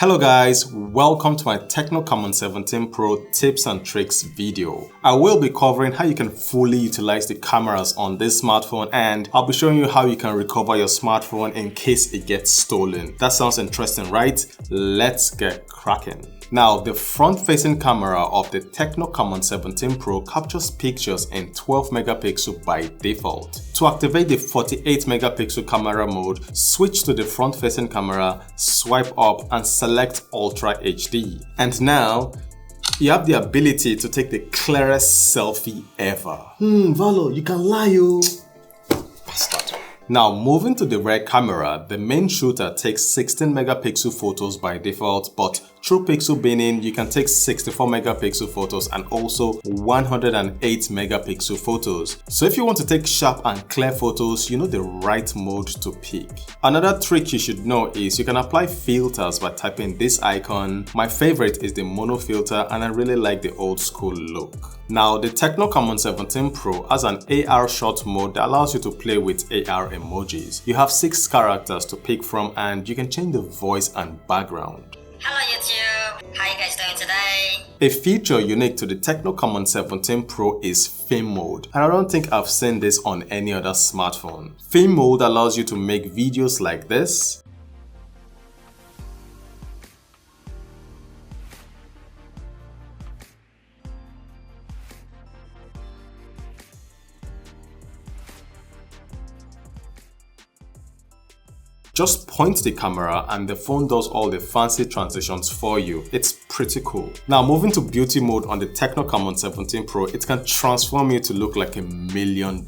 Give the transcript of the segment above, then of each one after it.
Hello guys, welcome to my TECNO Camon 17 Pro tips and tricks video. I will be covering how you can fully utilize the cameras on this smartphone, and I'll be showing you how you can recover your smartphone in case it gets stolen. That sounds interesting, right? Let's get cracking. Now, the front-facing camera of the TECNO Camon 17 Pro captures pictures in 12 megapixel by default. To activate the 48 megapixel camera mode, switch to the front-facing camera, swipe up and select Ultra HD. And now, you have the ability to take the clearest selfie ever. Valo, you can lie, yo. Bastard. Now, moving to the rear camera, the main shooter takes 16 megapixel photos by default, but through pixel binning, you can take 64 megapixel photos and also 108 megapixel photos. So if you want to take sharp and clear photos, you know the right mode to pick. Another trick you should know is you can apply filters by typing this icon. My favorite is the mono filter, and I really like the old school look. Now, the TECNO Camon 17 Pro has an AR shot mode that allows you to play with AR emojis. You have 6 characters to pick from, and you can change the voice and background. Hello YouTube, how you guys doing today? A feature unique to the TECNO Camon 17 Pro is film mode, and I don't think I've seen this on any other smartphone. Film mode allows you to make videos like this, just point the camera and the phone does all the fancy transitions for you. It's pretty cool. Now, moving to beauty mode on the TECNO Camon 17 Pro, it can transform you to look like $1 million.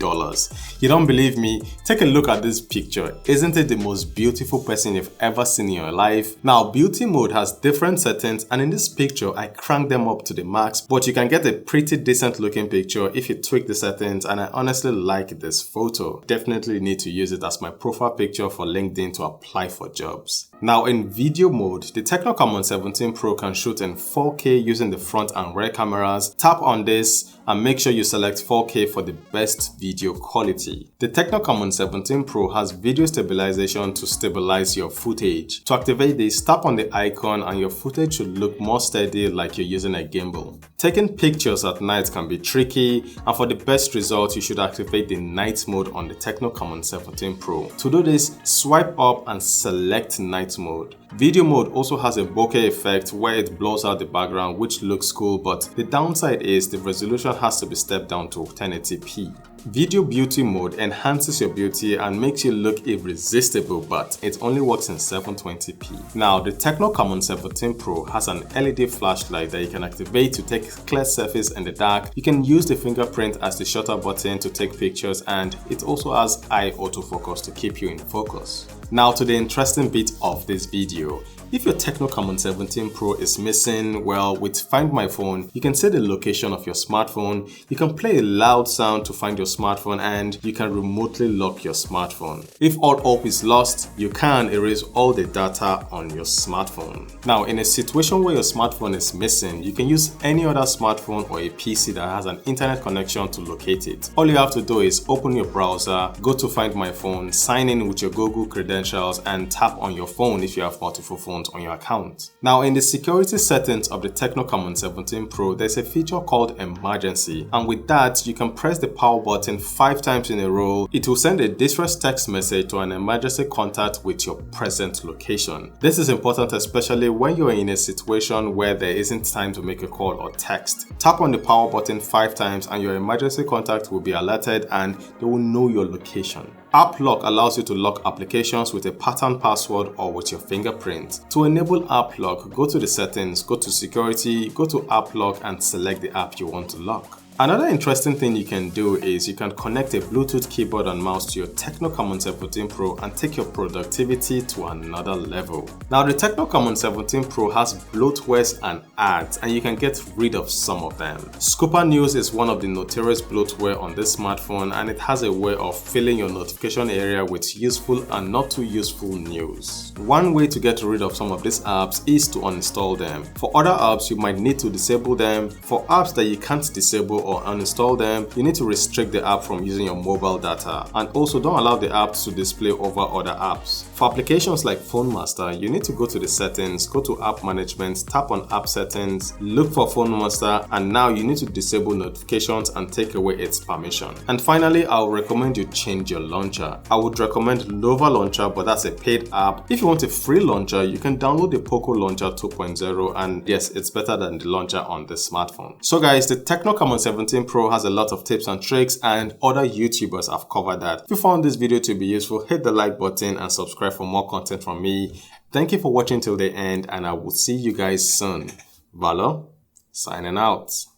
You don't believe me? Take a look at this picture. Isn't it the most beautiful person you've ever seen in your life? Now, beauty mode has different settings, and in this picture, I cranked them up to the max, but you can get a pretty decent looking picture if you tweak the settings, and I honestly like this photo. Definitely need to use it as my profile picture for LinkedIn to apply for jobs. Now, in video mode, the TECNO Camon 17 Pro can shoot in 4K using the front and rear cameras. Tap on this and make sure you select 4K for the best video quality. The TECNO Camon 17 Pro has video stabilization to stabilize your footage. To activate this, tap on the icon and your footage should look more steady, like you're using a gimbal. Taking pictures at night can be tricky, and for the best results, you should activate the night mode on the TECNO Camon 17 Pro. To do this, swipe up and select night mode. Video mode also has a bokeh effect where it blurs out the background, which looks cool, but the downside is the resolution has to be stepped down to 1080p. Video beauty mode enhances your beauty and makes you look irresistible, but it only works in 720p. Now, the TECNO Camon 17 Pro has an LED flashlight that you can activate to take clear selfies in the dark. You can use the fingerprint as the shutter button to take pictures, and it also has eye autofocus to keep you in focus. Now to the interesting bit of this video. If your TECNO Camon 17 Pro is missing, well, with Find My Phone, you can set the location of your smartphone, you can play a loud sound to find your smartphone, and you can remotely lock your smartphone. If all hope is lost, you can erase all the data on your smartphone. Now, in a situation where your smartphone is missing, you can use any other smartphone or a PC that has an internet connection to locate it. All you have to do is open your browser, go to Find My Phone, sign in with your Google credentials, and tap on your phone if you have multiple phones on your account. Now, in the security settings of the TECNO Camon 17 Pro, there's a feature called emergency, and with that, you can press the power button 5 times in a row. It will send a distress text message to an emergency contact with your present location. This is important especially when you're in a situation where there isn't time to make a call or text. Tap on the power button 5 times and your emergency contact will be alerted and they will know your location. App Lock allows you to lock applications with a pattern password or with your fingerprint. To enable App Lock, go to the settings, go to security, go to App Lock and select the app you want to lock. Another interesting thing you can do is you can connect a Bluetooth keyboard and mouse to your TECNO Camon 17 Pro and take your productivity to another level. Now, the TECNO Camon 17 Pro has bloatwares and ads, and you can get rid of some of them. Scooper News is one of the notorious bloatware on this smartphone, and it has a way of filling your notification area with useful and not too useful news. One way to get rid of some of these apps is to uninstall them. For other apps, you might need to disable them. For apps that you can't disable or uninstall them, you need to restrict the app from using your mobile data, and also don't allow the app to display over other apps. For applications like Phone Master, you need to go to the settings, go to app management, tap on app settings, look for Phone Master, and now you need to disable notifications and take away its permission. And finally, I would recommend you change your launcher. I would recommend Nova Launcher, but that's a paid app. If you want a free launcher, you can download the Poco Launcher 2.0, and yes, it's better than the launcher on the smartphone. So guys, the TECNO Camon 17 Pro has a lot of tips and tricks, and other YouTubers have covered that. If you found this video to be useful, hit the like button and subscribe for more content from me. Thank you for watching till the end, and I will see you guys soon. Valo, signing out.